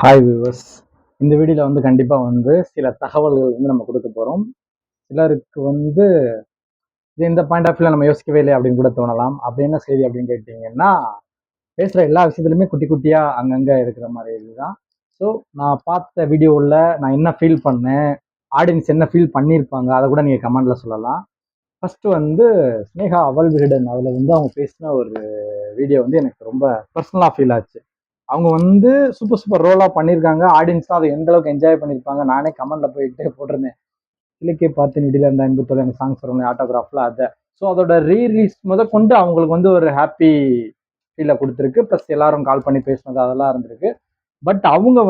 Hi viewers. இந்த வீடியோவில் கண்டிப்பாக சில தகவல்கள் நம்ம கொடுக்க போகிறோம். சிலருக்கு இது இந்த பாயிண்ட் ஆஃப் வியூவில் நம்ம யோசிக்கவே இல்லை அப்படின்னு கூட தோணலாம். அப்படி என்ன செய்தி அப்படின்னு கேட்டிங்கன்னா, பேசுகிற எல்லா விஷயத்துலையுமே குட்டி குட்டியாக அங்கங்கே இருக்கிற மாதிரி இதுதான். ஸோ நான் பார்த்த வீடியோவில் நான் என்ன ஃபீல் பண்ணேன், ஆடியன்ஸ் என்ன ஃபீல் பண்ணியிருப்பாங்க, அதை கூட நீங்கள் கமெண்டில் சொல்லலாம். ஃபஸ்ட்டு ஸ்னேகா அவள் விகடன் அதில் அவங்க பேசின ஒரு வீடியோ எனக்கு ரொம்ப பர்சனலாக ஃபீல் ஆச்சு. அவங்க சூப்பர் சூப்பர் ரோலாக பண்ணியிருக்காங்க. ஆடியன்ஸ் தான் அதை எந்த அளவுக்கு என்ஜாய் பண்ணியிருப்பாங்க. நானே கமெண்ட்ல போயிட்டு போட்டிருந்தேன், கிழக்கே பார்த்து நிடியில் இருந்த அன்புத்தோட அந்த சாங்ஸ் வரும் ஆட்டோகிராஃபில் அதை. ஸோ அதோட ரீலீஸ் கொண்டு அவங்களுக்கு ஒரு ஹாப்பி ஃபீலை கொடுத்துருக்கு. ப்ளஸ் எல்லாரும் கால் பண்ணி பேசினது அதெல்லாம் இருந்திருக்கு. பட் அவங்க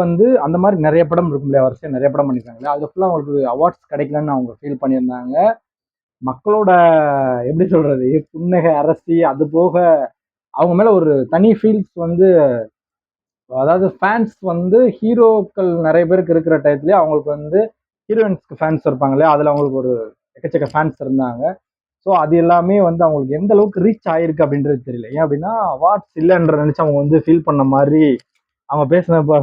அந்த மாதிரி நிறைய படம் இருக்கும் இல்லையா, வரிசையாக நிறைய படம் பண்ணியிருக்காங்க. அது ஃபுல்லாக அவங்களுக்கு அவார்ட்ஸ் கிடைக்கலன்னு அவங்க ஃபீல் பண்ணியிருந்தாங்க. மக்களோட எப்படி சொல்றது, புன்னகை அரசி அது போக அவங்க மேல ஒரு தனி ஃபீல்ஸ் அதாவது ஃபேன்ஸ் ஹீரோக்கள் நிறைய பேருக்கு இருக்கிற டயத்துலேயே அவங்களுக்கு ஹீரோயின்ஸ்க்கு ஃபேன்ஸ் இருப்பாங்க இல்லையா, அதில் அவங்களுக்கு ஒரு எக்கச்சக்க ஃபேன்ஸ் இருந்தாங்க. ஸோ அது எல்லாமே அவங்களுக்கு எந்த அளவுக்கு ரீச் ஆயிருக்கு அப்படின்றது தெரியல. ஏன் அப்படின்னா அவார்ட்ஸ் இல்லைன்ற நினச்சி அவங்க ஃபீல் பண்ண மாதிரி அவங்க பேசினப்ப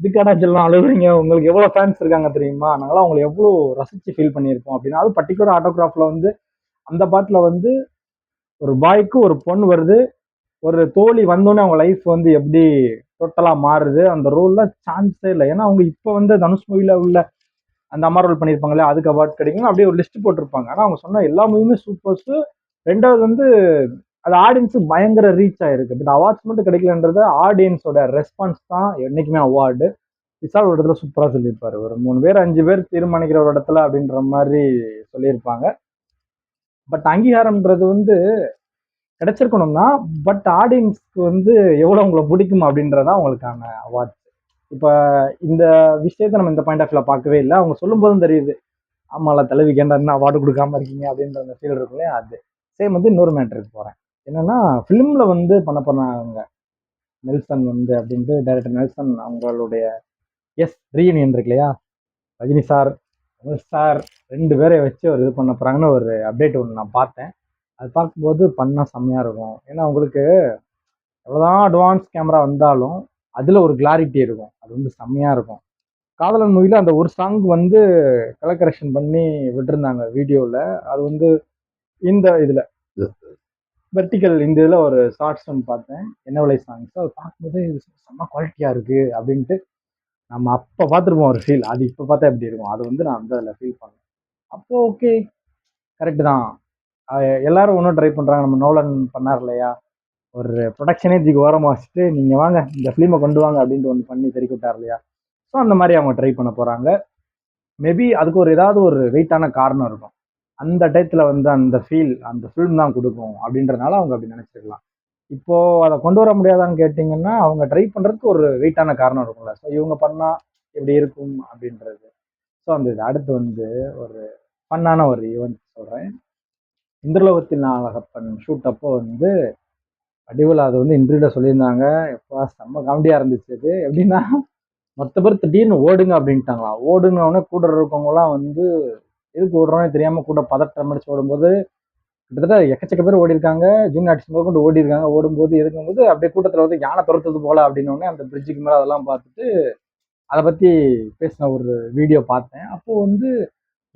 இதுக்காடா சொல்லலாம் அழுகுறீங்க, உங்களுக்கு எவ்வளோ ஃபேன்ஸ் இருக்காங்க தெரியுமா, நாங்களாம் அவங்களை எவ்வளோ ரசித்து ஃபீல் பண்ணியிருக்கோம் அப்படின்னா. அது பர்டிகுலர் ஆட்டோகிராஃபில் அந்த பாட்டில் ஒரு பாய்க்கு ஒரு பொண்ணு வருது, ஒரு தோழி வந்தோடனே அவங்க லைஃப் எப்படி டோட்டலா மாறுது. அந்த ரோல்ல சான்ஸே இல்லை. ஏன்னா அவங்க இப்போ தனுஷ் மூவில உள்ள அந்த அம்மா ரோல் பண்ணியிருப்பாங்களே, அதுக்கு அவார்ட் கிடைக்கும் அப்படியே ஒரு லிஸ்ட் போட்டிருப்பாங்க. ஆனா அவங்க சொன்ன எல்லா மூவியுமே சூப்பர்ஸ். ரெண்டாவது அது ஆடியன்ஸுக்கு பயங்கர ரீச் ஆயிருக்கு. பட் அவார்ட்ஸ் மட்டும் கிடைக்கலன்றது ஆடியன்ஸோட ரெஸ்பான்ஸ் தான் என்னைக்குமே அவார்டு. விசால் ஒரு இடத்துல சூப்பரா சொல்லியிருப்பாரு, ஒரு 3 பேர் 5 பேர் தீர்மானிக்கிற ஒரு இடத்துல அப்படின்ற மாதிரி சொல்லியிருப்பாங்க. பட் அங்கீகாரம்ன்றது கிடைச்சிருக்கணும் தான். பட் ஆடியன்ஸ்க்கு எவ்வளவு உங்களை பிடிக்கும் அப்படின்றதான் அவங்களுக்கான அவார்ட்ஸ். இப்போ இந்த விஷயத்த நம்ம இந்த பாயிண்ட் ஆஃப் வியூல பார்க்கவே இல்லை. அவங்க சொல்லும் போதும் தெரியுது, ஆமால தலைவி கேண்டா அவார்டு கொடுக்காம இருக்கீங்க அப்படின்ற அந்த ஃபீல் இருக்குல்ல. அது சேம் இன்னொரு மேட்டருக்கு போறேன். என்னன்னா ஃபிலிம்ல பண்ண போனாங்க நெல்சன் அப்படின்ட்டு டைரக்டர் நெல்சன் அவங்களுடைய ரீயூனியன் இருக்கு இல்லையா, ரஜினி சார் சார் 2 பேரை வச்சு ஒரு இது பண்ண போறாங்கன்னு ஒரு அப்டேட் ஒன்று நான் பார்த்தேன். அது பார்க்கும்போது பண்ணால் செம்மையாக இருக்கும். ஏன்னா உங்களுக்கு எவ்வளோதான் அட்வான்ஸ் கேமரா வந்தாலும் அதில் ஒரு கிளாரிட்டி இருக்கும். அது செம்மையாக இருக்கும். காதலன் மூவியில் அந்த ஒரு சாங் கலர் கரெக்ஷன் பண்ணி விட்டுருந்தாங்க வீடியோவில். அது இந்த இதில் வெர்டிக்கல் இந்த இதில் ஒரு ஷார்ட்ஸ் பார்த்தேன், என்ன விலை சாங்ஸ். அது பார்க்கும்போது இது செம்ம குவாலிட்டியாக இருக்குது அப்படின்ட்டு நம்ம அப்போ பார்த்துருப்போம் ஒரு ஃபீல். அது இப்போ பார்த்தா எப்படி இருக்கும், அது நான் அதில் ஃபீல் பண்ணேன். அப்போ ஓகே, கரெக்டு தான். எல்லாரும் ஒன்றும் ட்ரை பண்ணுறாங்க. நம்ம நோலன் பண்ணார் இல்லையா, ஒரு ப்ரொடக்ஷனே இதுக்கு ஓரமாக வச்சுட்டு நீங்கள் வாங்க இந்த ஃபிலிமை கொண்டு வாங்க அப்படின்ட்டு ஒன்று பண்ணி தெரிவிக்க விட்டார் இல்லையா. ஸோ அந்த மாதிரி அவங்க ட்ரை பண்ண போகிறாங்க. மேபி அதுக்கு ஏதாவது ஒரு வெயிட்டான காரணம் இருக்கும். அந்த டயத்தில் அந்த ஃபீல் அந்த ஃபிலிம் தான் கொடுக்கும் அப்படின்றதுனால அவங்க அப்படி நினச்சிருக்கலாம். இப்போது அதை கொண்டு வர முடியாதான்னு கேட்டிங்கன்னா, அவங்க ட்ரை பண்ணுறதுக்கு ஒரு வெயிட்டான காரணம் இருக்கும்ல. ஸோ இவங்க பண்ணால் எப்படி இருக்கும் அப்படின்றது. ஸோ இது அடுத்து ஒரு ஃபன்னான ஒரு ஈவெண்ட் சொல்கிறேன். இந்திரலோகத்தில் நாகப்பன் ஷூட் அப்போ வடிவில் அது இன்டர்வியூல சொல்லியிருந்தாங்க. எப்போ செம்ம காமெடியாக இருந்துச்சு. அது எப்படின்னா, மொத்த பேர் திடீர்னு ஓடுங்க அப்படின்ட்டாங்களாம். ஓடுனோடனே கூட இருக்கவங்கலாம் எதுக்கு ஓடுறோன்னு தெரியாமல் கூட பதட்டம் அடிச்சு ஓடும்போது கிட்டத்தட்ட எக்கச்சக்க பேர் ஓடி இருக்காங்க. ஜூனியர் ஆர்டிஸ்ட் கொண்டு ஓடி இருக்காங்க. ஓடும்போது இருக்கும்போது அப்படியே கூட்டத்தில் யானை துரத்துறது போல அப்படின்னோடனே அந்த பிரிட்ஜுக்கு மேலே அதெல்லாம் பார்த்துட்டு அதை பற்றி பேசின ஒரு வீடியோ பார்த்தேன். அப்போது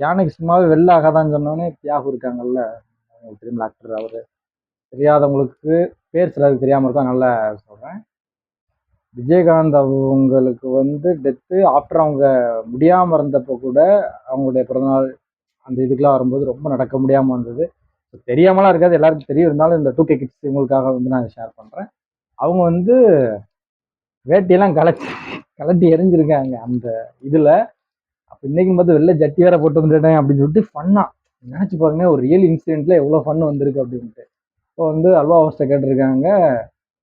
யானைக்கு சும்மாவே வெளில ஆகாதான்னு சொன்னோடனே தியாகு இருக்காங்கல்ல, தெரியுமா ஆக்டர், அவர் தெரியாதவங்களுக்கு பேர் சிலருக்கு தெரியாமல் இருக்கும், நல்லா சொல்கிறேன். விஜயகாந்த் அவங்களுக்கு டெத்து ஆஃப்டர் அவங்க முடியாமல் இருந்தப்போ கூட அவங்களுடைய பிறந்தநாள் அந்த இதுக்கெலாம் வரும்போது ரொம்ப நடக்க முடியாமல் வந்தது. தெரியாமலாம் இருக்காது, எல்லாருக்கும் தெரியும். இருந்தாலும் இந்த 2K கிட்ஸ் இவங்களுக்காக நான் ஷேர் பண்ணுறேன். அவங்க வேட்டியெல்லாம் கலட்டி எரிஞ்சிருக்காங்க அந்த இதில். அப்போ இன்றைக்கும் பார்த்து வெளில ஜட்டி வேற போட்டு வந்துட்டேன் அப்படின்னு சொல்லிட்டு ஃபன்னாக நினச்சி பாருங்க, ஒரு ரியல் இன்சிடென்ட்டில் எவ்வளோ ஃபன் வந்திருக்கு அப்படின்ட்டு. இப்போ அல்வா அவஸ்தை கேட்டிருக்காங்க.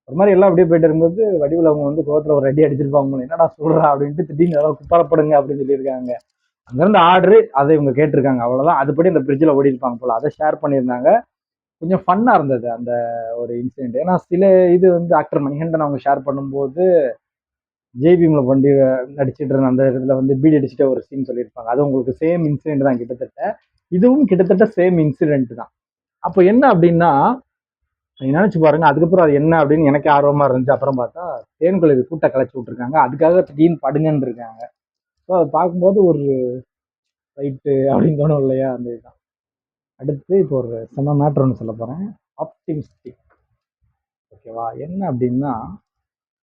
ஒரு மாதிரி எல்லாம் அப்படியே போயிட்டு இருக்கும்போது வடிவில் அவங்க கோவத்தில் ஒரு ரெடி அடிச்சிருப்பாங்க, என்னடா சொல்கிறா அப்படின்ட்டு திடீர்னு ஏதாவது குப்பாரப்படுங்க அப்படின்னு சொல்லியிருக்காங்க. அங்கேருந்து ஆர்டரு அதை இவங்க கேட்டிருக்காங்க, அவ்வளோதான். அதுபடி அந்த பிரிட்ஜில் ஓடி இருப்பாங்க போல், அதை ஷேர் பண்ணியிருந்தாங்க. கொஞ்சம் ஃபன்னாக இருந்தது அந்த ஒரு இன்சிடென்ட். ஏன்னா சில இது ஆக்டர் மணிகண்டன் அவங்க ஷேர் பண்ணும்போது ஜேபிஎம்ல பண்ணி நடிச்சிட்டு இருந்த அந்த இடத்துல பீடி அடிச்சுட்டு ஒரு சீன் சொல்லியிருப்பாங்க. அது உங்களுக்கு சேம் இன்சிடென்ட் தான் கிட்டத்தட்ட. இதுவும் கிட்டத்தட்ட சேம் இன்சிடென்ட் தான். அப்போ என்ன அப்படின்னா, நீங்க நினைச்சு பாருங்க. அதுக்கப்புறம் அது என்ன அப்படின்னு எனக்கே ஆர்வமா இருந்துச்சு. அப்புறம் பார்த்தா தேன்குளவி கூட்ட கலைச்சு விட்டுருக்காங்க. அதுக்காக திடீர்னு படுங்கன்னு இருக்காங்க. ஸோ அதை பார்க்கும்போது ஒரு ரைட்டு அப்படின்னு தோணும் இல்லையா? அந்த இதுதான். அடுத்து இப்போ ஒரு செம்ம மேட்ரு ஒன்று சொல்ல போறேன். ஆப்டிமிஸ்டிக். ஓகேவா? என்ன அப்படின்னா,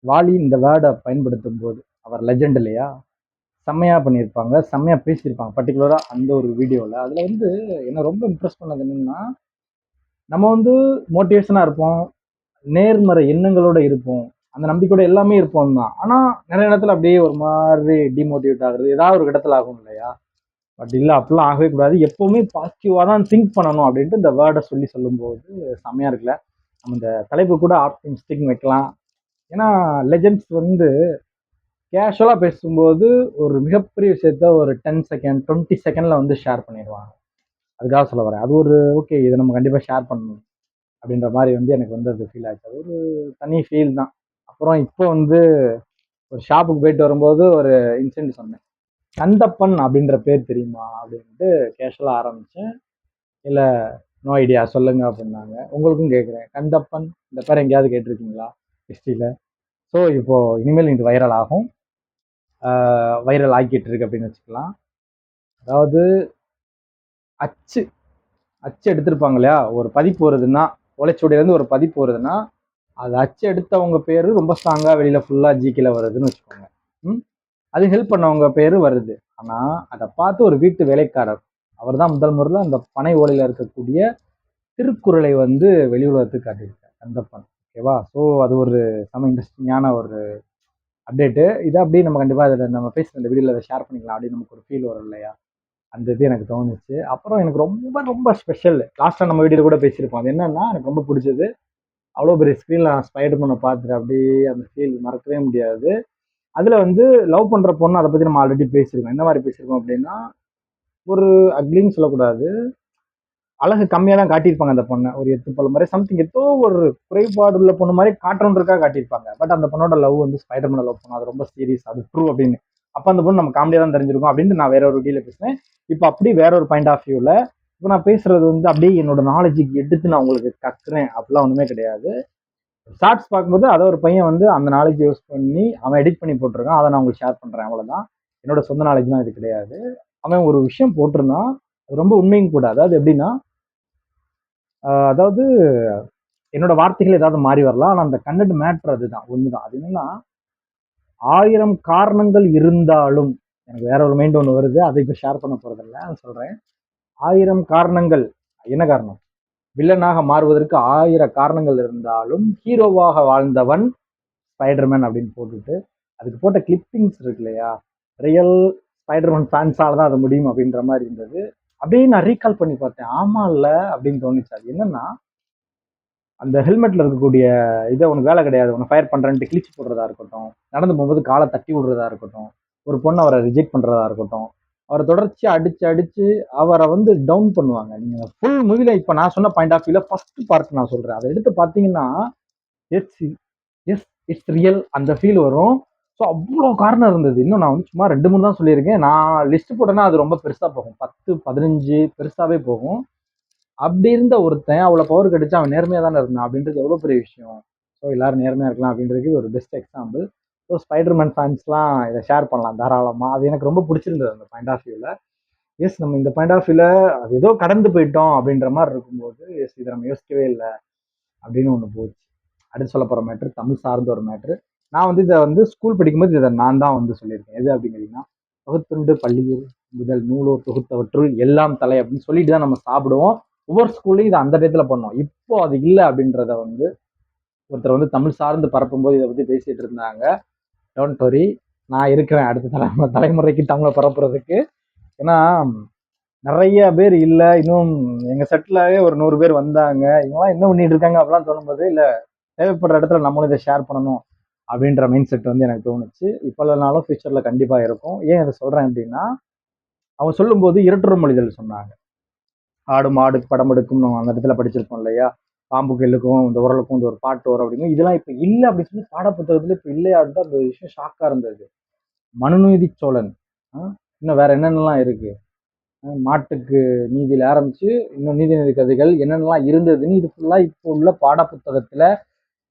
வாலி இந்த வேர்டை பயன்படுத்தும் போது அவர் லெஜெண்ட் இல்லையா? செம்மையா பண்ணியிருப்பாங்க. செம்மையா பேசியிருப்பாங்க. பர்ட்டிகுலரா அந்த ஒரு வீடியோல. அதுல வந்து என்ன ரொம்ப இம்ப்ரெஸ் பண்ணது என்னன்னா, நம்ம வந்து மோட்டிவேஷனா இருப்போம். நேர்மறை எண்ணங்களோட இருப்போம். அந்த நம்பிக்கையோட எல்லாமே இருப்போம் தான். ஆனா நிறைய நேரத்துல அப்படியே ஒரு மாதிரி டிமோட்டிவேட் ஆகுறது ஏதாவது ஒரு இடத்துல ஆகும் இல்லையா? பட் இல்ல அப்படிலாம் ஆகவே கூடாது. எப்பவுமே பாசிட்டிவா தான் திங்க் பண்ணணும் அப்படின்ட்டு இந்த வேர்டை சொல்லும்போது செம்மையா இருக்குல்ல. நம்ம இந்த தலைப்பு கூட ஆப்டிமிஸ்டிக்னு வைக்கலாம். ஏன்னா லெஜெண்ட்ஸ் வந்து கேஷுவலா பேசும்போது ஒரு மிகப்பெரிய விஷயத்த ஒரு 10 செகண்ட் 20 செகண்ட்ல வந்து ஷேர் பண்ணிடுவாங்க. அதுக்காக சொல்ல வரேன். அது ஒரு ஓகே இதை நம்ம கண்டிப்பா ஷேர் பண்ணணும் அப்படின்ற மாதிரி வந்து எனக்கு வந்து அது ஃபீல் ஆச்சு. அது ஒரு தனி ஃபீல் தான். அப்புறம் இப்போ வந்து ஒரு ஷாப்புக்கு போயிட்டு வரும்போது ஒரு இன்சிடென்ட் சொன்னேன். கந்தப்பன் அப்படின்ற பேர் தெரியுமா அப்படின்ட்டு கேஷுவலா ஆரம்பிச்சேன். இல்ல நோ ஐடியா சொல்லுங்க அப்படின்னாங்க. உங்களுக்கும் கேட்குறேன். கந்தப்பன் இந்த பேர் எங்கேயாவது கேட்டிருக்கீங்களா ஹிஸ்டரியில? ஸோ இப்போ இனிமேல் இது வைரல் ஆகும். வைரல் ஆக்கிட்டு இருக்கு அப்படின்னு வச்சுக்கலாம். அதாவது அச்சு அச்சு எடுத்திருப்பாங்க இல்லையா? ஒரு பதிப்பு வருதுன்னா, ஓலைச்சுவடியிலேருந்து ஒரு பதிப்பு வருதுன்னா, அது அச்சு எடுத்தவங்க பேரு ரொம்ப ஸ்ட்ராங்கா வெளியில ஃபுல்லா ஜிகேல வருதுன்னு வச்சுக்கோங்க. ம். அது ஹெல்ப் பண்ணவங்க பேரு வருது. ஆனா, அத பார்த்து ஒரு வீட்டு வேலைக்காரர், அவர் தான் முதல் முறையில அந்த பனை ஓலையில இருக்கக்கூடிய திருக்குறளை வந்து வெளி உலகத்துக்கு காட்டியிருக்கார். கந்தப்பன். ஓகேவா? ஸோ அது ஒரு செம இன்ட்ரெஸ்டிங்கான ஒரு அப்டேட்டு. இத அப்படியே நம்ம கண்டிப்பா இதில நம்ம பேசுன இந்த வீடியோல ஷேர் பண்ணிக்கலாம். அப்படின்னு நமக்கு ஒரு ஃபீல் வரும் இல்லையா? அந்த இது எனக்கு தோணுச்சு. அப்புறம் எனக்கு ரொம்ப ரொம்ப ஸ்பெஷல். லாஸ்ட்டா நம்ம வீடியோல கூட பேசியிருப்போம். அது என்னன்னா, எனக்கு ரொம்ப புடிச்சது. அவ்வளோ பெரிய ஸ்க்ரீன்ல நான் ஸ்பைடர் மேன பார்த்துட்டு அப்படியே அந்த ஃபீல் மறக்கவே முடியாது. அதுல வந்து லவ் பண்ற பொண்ணு அத பத்தி நம்ம ஆல்ரெடி பேசியிருக்கோம். எந்த மாரி பேசியிருக்கோம் அப்படின்னா, ஒரு அக்லின்னு சொல்லக்கூடாது. அழகு கம்மியா தான் காட்டியிருப்பாங்க அந்த பொண்ண. ஒரு 8 பல் மாரி சம்திங் ஏதோ ஒரு குறைபாடு உள்ள பொண்ணு மாரி காட்டணுன்றதுக்காக காட்டியிருப்பாங்க. பட் அந்த பொண்ணோட லவ் வந்து ஸ்பைடர் மேன லவ் பண்ணா. அது ரொம்ப சீரியஸ். அது ட்ரூ அப்படின்னு. அப்ப அந்த பொண்ணு நம்ம காமெடியா தான் தெரிஞ்சிருக்கும் அப்படின்ட்டு நான் வேற ஒரு வீடியோல பேசினேன். இப்ப அப்படி வேற ஒரு பாயிண்ட் ஆஃப் வியூல இப்ப நான் பேசுறது வந்து அப்படியே என்னோட நாலேட்ஜுக்கு எடுத்து நான் உங்களுக்கு கக்குறேன். அப்படிலாம் ஒண்ணுமே கிடையாது. ஷார்ட்ஸ் பார்க்கும்போது அத ஒரு பையன் வந்து அந்த நாலேட்ஜ் யூஸ் பண்ணி அவன் எடிட் பண்ணி போட்டிருக்கான். அத நான் உங்களுக்கு ஷேர் பண்றேன் அவ்வளவுதான். என்னோட சொந்த நாலேட்ஜ்லாம் இது கிடையாது. அவன் ஒரு விஷயம் போட்டிருந்தான். அது ரொம்ப உண்மையும் கூட. அதாவது எப்படின்னா, அதாவது என்னோட வார்த்தைகள் ஏதாவது மாறி வரலாம். ஆனா அந்த கன்டென்ட் மேட்டர் அதுதான். ஒண்ணுதான். அது என்னன்னா, 1000 காரணங்கள் இருந்தாலும் எனக்கு வேற ஒரு மைண்ட் ஒண்ணு வருது. அதை இப்ப ஷேர் பண்ண போறதில்ல. சொல்றேன். 1000 காரணங்கள். என்ன காரணம்? வில்லனாக மாறுவதற்கு 1000 காரணங்கள் இருந்தாலும் ஹீரோவாக வாழ்ந்தவன் ஸ்பைடர்மேன் அப்படின்னு போட்டுட்டு அதுக்கு போட்ட கிளிப்பிங்ஸ் இருக்கு இல்லையா? ரியல் ஸ்பைடர்மேன் ஃபேன்ஸால தான் அது முடியும் அப்படின்ற மாதிரி இருந்தது. அப்படியே நான் ரீகால் பண்ணி பார்த்தேன். ஆமா இல்ல அப்படின்னு தோணுச்சு. அது என்னன்னா, அந்த ஹெல்மெட்ல இருக்கக்கூடிய இதை உனக்கு வேலை கிடையாது. உன்னை ஃபயர் பண்றேன்ட்டு கிழிச்சு போடுறதா இருக்கட்டும், நடந்து போகும்போது காலை தட்டி விடுறதா இருக்கட்டும், ஒரு பொண்ணு அவரை ரிஜெக்ட் பண்றதா இருக்கட்டும், அவரை தொடர்ச்சியா அடிச்சு அடிச்சு அவரை வந்து டவுன் பண்ணுவாங்க. நீங்க ஃபுல் மூவில இப்ப நான் சொன்ன பாயிண்ட் ஆஃப் வியூல ஃபர்ஸ்ட் பார்ட் நான் சொல்றேன். அதை எடுத்து பார்த்தீங்கன்னா, எஸ் எஸ் இட்ஸ் ரியல் அந்த ஃபீல் வரும். ஸோ அவ்வளோ காரணம் இருந்தது. இன்னும் நான் வந்து சும்மா 2, 3 தான் சொல்லியிருக்கேன். நான் லிஸ்ட் போட்டேன்னா அது ரொம்ப பெருசா போகும். 10, 15 பெருசாவே போகும். அப்படி இருந்த ஒருத்தன் அவ்வளோ பவர் கிடைச்சு அவன் நேர்மையா தானே இருந்தான் அப்படின்றது எவ்வளோ பெரிய விஷயம். ஸோ எல்லாரும் நேர்மையா இருக்கலாம் அப்படின்றதுக்கு இது ஒரு பெஸ்ட் எக்ஸாம்பிள். ஸோ ஸ்பைடர்மேன் ஃபேன்ஸ்லாம் இதை ஷேர் பண்ணலாம் தாராளமா. அது எனக்கு ரொம்ப பிடிச்சிருந்தது அந்த பாயிண்ட் ஆஃப் வியூல. எஸ் நம்ம இந்த பாயிண்ட் ஆஃப் வியூல அது ஏதோ கடந்து போயிட்டோம் அப்படின்ற மாதிரி இருக்கும்போது, எஸ் இதை நம்ம யோசிக்கவே இல்லை அப்படின்னு ஒண்ணு போச்சு. அடுத்து சொல்ல போற மேட்ரு தமிழ் சார்ந்த ஒரு மேட்ரு. நான் வந்து இதை வந்து ஸ்கூல் படிக்கும்போது இதை நான் தான் வந்து சொல்லியிருக்கேன். எது அப்படிங்கிறீங்கன்னா, "தொகுத்துண்டு பள்ளியில் முதல் நூலோர் தொகுத்தவற்றுள் எல்லாம் தலை" அப்படின்னு சொல்லிட்டு தான் நம்ம சாப்பிடுவோம். ஒவ்வொரு ஸ்கூல்லையும் இதை அந்த டயத்துல பண்ணோம். இப்போ அது இல்லை அப்படின்றத வந்து ஒருத்தர் வந்து தமிழ் சார்ந்து பரப்பும்போது இதை பத்தி பேசிட்டு இருந்தாங்க. டோன்ட் வரி, நான் இருக்கிறேன் அடுத்த தலைமுறைக்கு தமிழை பரப்புறதுக்கு. ஏன்னா நிறைய பேர் இல்ல. இன்னும் எங்க செட்லயே ஒரு 100 பேர் வந்தாங்க. இவங்கலாம் என்ன பண்ணிட்டு இருக்காங்க அப்படிலாம் தோணும்போது, இல்ல தேவைப்படுற இடத்துல நம்மளும் இதை ஷேர் பண்ணணும் அப்படின்ற மைண்ட் செட் வந்து எனக்கு தோணுச்சு. இப்ப இல்லைனாலும் ஃபியூச்சர்ல கண்டிப்பா இருக்கும். ஏன் இதை சொல்றேன் அப்படின்னா, அவங்க சொல்லும்போது இரட்டுற மொழிதல் சொன்னாங்க. ஆடு மாடு படம் எடுக்கும் நம்ம அந்த இடத்துல படிச்சிருப்போம் இல்லையா? பாம்புக்கு எள்ளுக்கும் இந்த உரலுக்கும் இந்த ஒரு பாட்டு வரும் அப்படின்னு. இதெல்லாம் இப்ப இல்ல அப்படின்னு சொல்லி பாட புத்தகத்துல இப்ப இல்லையான்ட்டு அந்த விஷயம் ஷாக்கா இருந்தது. மனுநீதி சோழன். இன்னும் வேற என்னென்னலாம் இருக்கு? மாட்டுக்கு நீதியில் ஆரம்பிச்சு இன்னும் நீதிநெறி கதைகள் என்னென்னலாம் இருந்ததுன்னு இது ஃபுல்லாக இப்போ உள்ள பாடப்புத்தகத்தில்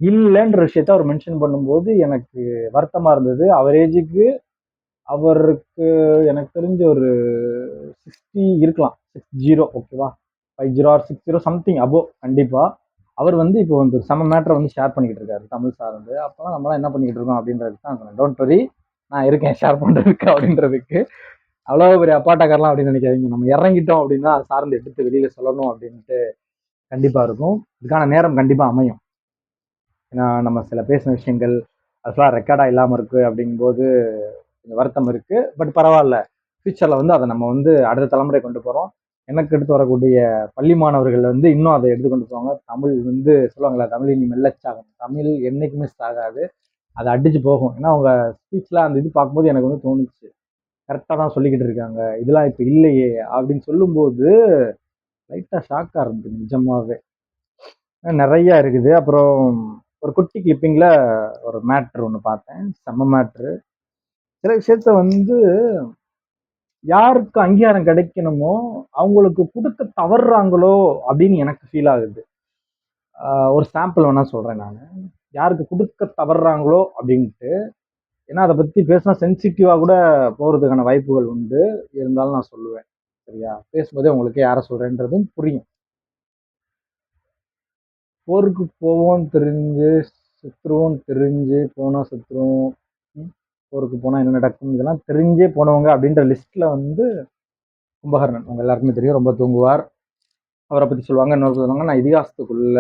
இல்லைன்ற விஷயத்த அவர் மென்ஷன் பண்ணும்போது எனக்கு வருத்தமாக இருந்தது. அவர் ஏஜுக்கு அவருக்கு எனக்கு தெரிஞ்ச ஒரு 60 இருக்கலாம், 60 ஓகேவா, 50 ஆர் 60 சம்திங் அபோ கண்டிப்பாக. அவர் வந்து இப்போ வந்து செம மேட்டரை வந்து ஷேர் பண்ணிக்கிட்டு இருக்காரு தமிழ் சார்ந்து. அப்போலாம் நம்மளாம் என்ன பண்ணிக்கிட்டு இருக்கோம் அப்படின்றது தான் சொன்னேன். டோன்ட் வரி, நான் இருக்கேன் ஷேர் பண்ணுறதுக்கு அப்படின்றதுக்கு. அவ்வளோ பெரிய அப்பாட்டக்காரலாம் அப்படின்னு நினைக்காதீங்க. நம்ம இறங்கிட்டோம் அப்படின்னா சார்ந்து எடுத்து வெளியில சொல்லணும் அப்படின்ட்டு கண்டிப்பா இருக்கும். இதுக்கான நேரம் கண்டிப்பா அமையும். ஏன்னா நம்ம சில பேசின விஷயங்கள் அதெல்லாம் ரெக்கார்டா இல்லாம இருக்கு அப்படிங்கும்போது கொஞ்சம் வருத்தம் இருக்கு. பட் பரவாயில்ல, ஃபியூச்சர்ல வந்து அதை நம்ம வந்து அடுத்த தலைமுறை கொண்டு போறோம். எனக்கு எடுத்து வரக்கூடிய பள்ளி மாணவர்கள் வந்து இன்னும் அதை எடுத்து கொண்டு போவாங்க. தமிழ் வந்து சொல்லுவாங்களா, தமிழ் இனி மெல்லச்சாகும், தமிழ் என்னைக்குமே சாகாது, அதை அடிச்சு போகும். ஏன்னா அவங்க ஸ்பீச்ல அந்த இது பார்க்கும்போது எனக்கு வந்து தோணுச்சு, கரெக்டாக தான் சொல்லிக்கிட்டு இருக்காங்க, இதெல்லாம் இப்போ இல்லையே அப்படின்னு சொல்லும்போது லைட்டாக ஷாக்காக இருந்தது நிஜமாவே. நிறைய இருக்குது. அப்புறம் ஒரு குட்டி கிளிப்பிங்ல ஒரு மேட்ரு ஒன்று பார்த்தேன், செம்ம மேட்ரு. சில விஷயத்த வந்து யாருக்கு அங்கீகாரம் கிடைக்கணுமோ அவங்களுக்கு கொடுக்க தவறுறாங்களோ அப்படின்னு எனக்கு ஃபீல் ஆகுது. ஒரு சாம்பிள் வேணா சொல்றேன் நான், யாருக்கு கொடுக்க தவறுறாங்களோ அப்படின்ட்டு. ஏன்னா அதை பத்தி பேசினா சென்சிட்டிவா கூட போறதுக்கான வாய்ப்புகள் உண்டு. இருந்தாலும் நான் சொல்லுவேன், சரியா? பேசும்போதே உங்களுக்கு யாரை சொல்றேன்றதும் புரியும். போருக்கு போவோம் தெரிஞ்சு சுத்துருவோம் தெரிஞ்சு போனா சுத்துருவோம், போருக்கு போனா என்ன நடக்கும் இதெல்லாம் தெரிஞ்சே போனவங்க அப்படின்ற லிஸ்ட்ல வந்து கும்பகர்ணன் உங்க எல்லாருக்குமே தெரியும், ரொம்ப தூங்குவார். அவரை பத்தி சொல்லுவாங்க. இன்னொரு சொல்லுவாங்க, நான் இதிகாசத்துக்குள்ள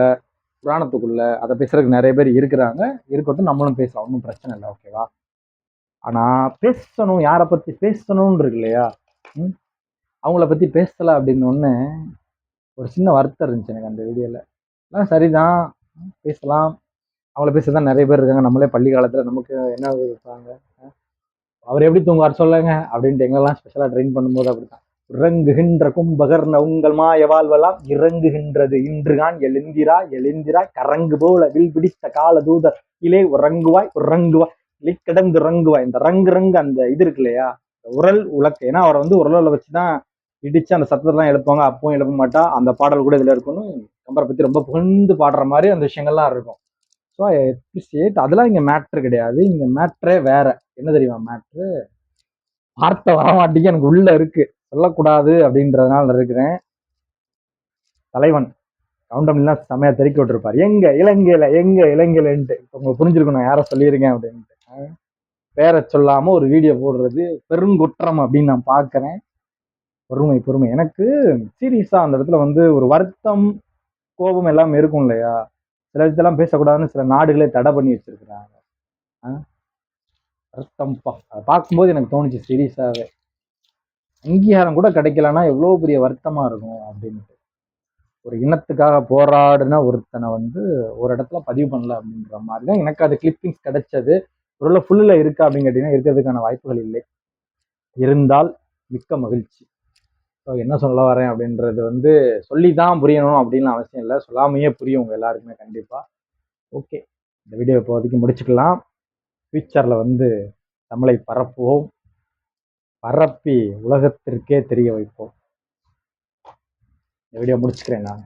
புராணத்துக்குள்ள அதை பேசுறதுக்கு நிறைய பேர் இருக்கிறாங்க. இருக்கட்டும், நம்மளும் பேசலாம், ஒன்றும் பிரச்சனை இல்லை, ஓகேவா? ஆனா பேசணும், யாரை பத்தி பேசணும்னு இருக்கு இல்லையா, அவங்கள பத்தி பேசல அப்படின்னு ஒண்ணு ஒரு சின்ன வருத்தம் இருந்துச்சு எனக்கு அந்த வீடியோல. சரிதான், பேசலாம், அவங்கள பேசதான் நிறைய பேர் இருக்காங்க. நம்மளே பள்ளி காலத்துல நமக்கு என்ன இருப்பாங்க, அவர் எப்படி தூங்குவார் சொல்லுங்க அப்படின்ட்டு எங்கெல்லாம் ஸ்பெஷலா ட்ரெயின் பண்ணும்போது அப்படித்தான். இறங்குகின்ற கும்பகர்ண உங்கள் மாய வாழ்வெல்லாம் இறங்குகின்றது இன்றுகான் எழுந்திரா எழுந்திரா கரங்கு போல வில் பிடித்த கால தூதர் இலே உறங்குவாய் உறங்குவாய் இலை கிடந்து இறங்குவாய். இந்த ரங்கு ரங்கு அந்த இது இருக்கு இல்லையா, உரல் உலக்கு. ஏன்னா அவரை வந்து உரலை வச்சுதான் இடிச்சு அந்த சத்தத்தெல்லாம் எழுப்புவாங்க. அப்பவும் எழுப்ப மாட்டா, அந்த பாடல் கூட இதுல இருக்குன்னு கம்பரை பத்தி ரொம்ப புகழ்ந்து பாடுற மாதிரி அந்த விஷயங்கள்லாம் இருக்கும். So I appreciate. அதெல்லாம் இங்க மேட்ரு கிடையாது. இங்க மேட்ரே வேற. என்ன தெரியுமா மேட்ரு? வார்த்தை வரமாட்டேங்க, எனக்கு உள்ள இருக்கு, சொல்லக்கூடாது அப்படின்றதுனால இருக்கிறேன். தலைவன் கவுண்டம்லாம் செமையா தெறிக்க விட்டுருப்பாரு, எங்க இலங்கையில எங்க இலங்கையிலன்ட்டு. இப்போ உங்களுக்கு புரிஞ்சிருக்கும் நான் யாரை சொல்லியிருக்கேன் அப்படின்ட்டு. பேரை சொல்லாம ஒரு வீடியோ போடுறது பெருங்குற்றம் அப்படின்னு நான் பாக்குறேன். பொறுமை பொறுமை. எனக்கு சீரியஸா அந்த இடத்துல வந்து ஒரு வருத்தம், கோபம் எல்லாம் இருக்கும் இல்லையா, சில இதெல்லாம் பேசக்கூடாதுன்னு சில நாடுகளே தடை பண்ணி வச்சிருக்கிறாங்க. வருத்தம்ப்பா, அதை பார்க்கும்போது எனக்கு தோணுச்சு சீரியஸாவே, அங்கீகாரம் கூட கிடைக்கலன்னா எவ்வளவு பெரிய வருத்தமா இருக்கும் அப்படின்ட்டு. ஒரு இனத்துக்காக போராடின ஒருத்தனை வந்து ஒரு இடத்துல பதிவு பண்ணல அப்படின்ற மாதிரி தான் எனக்கு அது கிளிப்பிங்ஸ் கிடைச்சது. ஒரு ஃபுல்ல இருக்கா அப்படின்னு கேட்டீங்கன்னா இருக்கிறதுக்கான வாய்ப்புகள் இல்லை. இருந்தால் மிக்க மகிழ்ச்சி. ஸோ என்ன சொல்ல வரேன் அப்படின்றது வந்து சொல்லி தான் புரியணும் அப்படின்னு அவசியம் இல்லை, சொல்லாமையே புரியும் உங்க எல்லாருக்குமே கண்டிப்பா. ஓகே, இந்த வீடியோ இப்போதைக்கு முடிச்சுக்கலாம். ஃபியூச்சர்ல வந்து தமிழை பரப்புவோம், பரப்பி உலகத்திற்கே தெரிய வைப்போம். இந்த வீடியோ முடிச்சுக்கிறேன் நான்.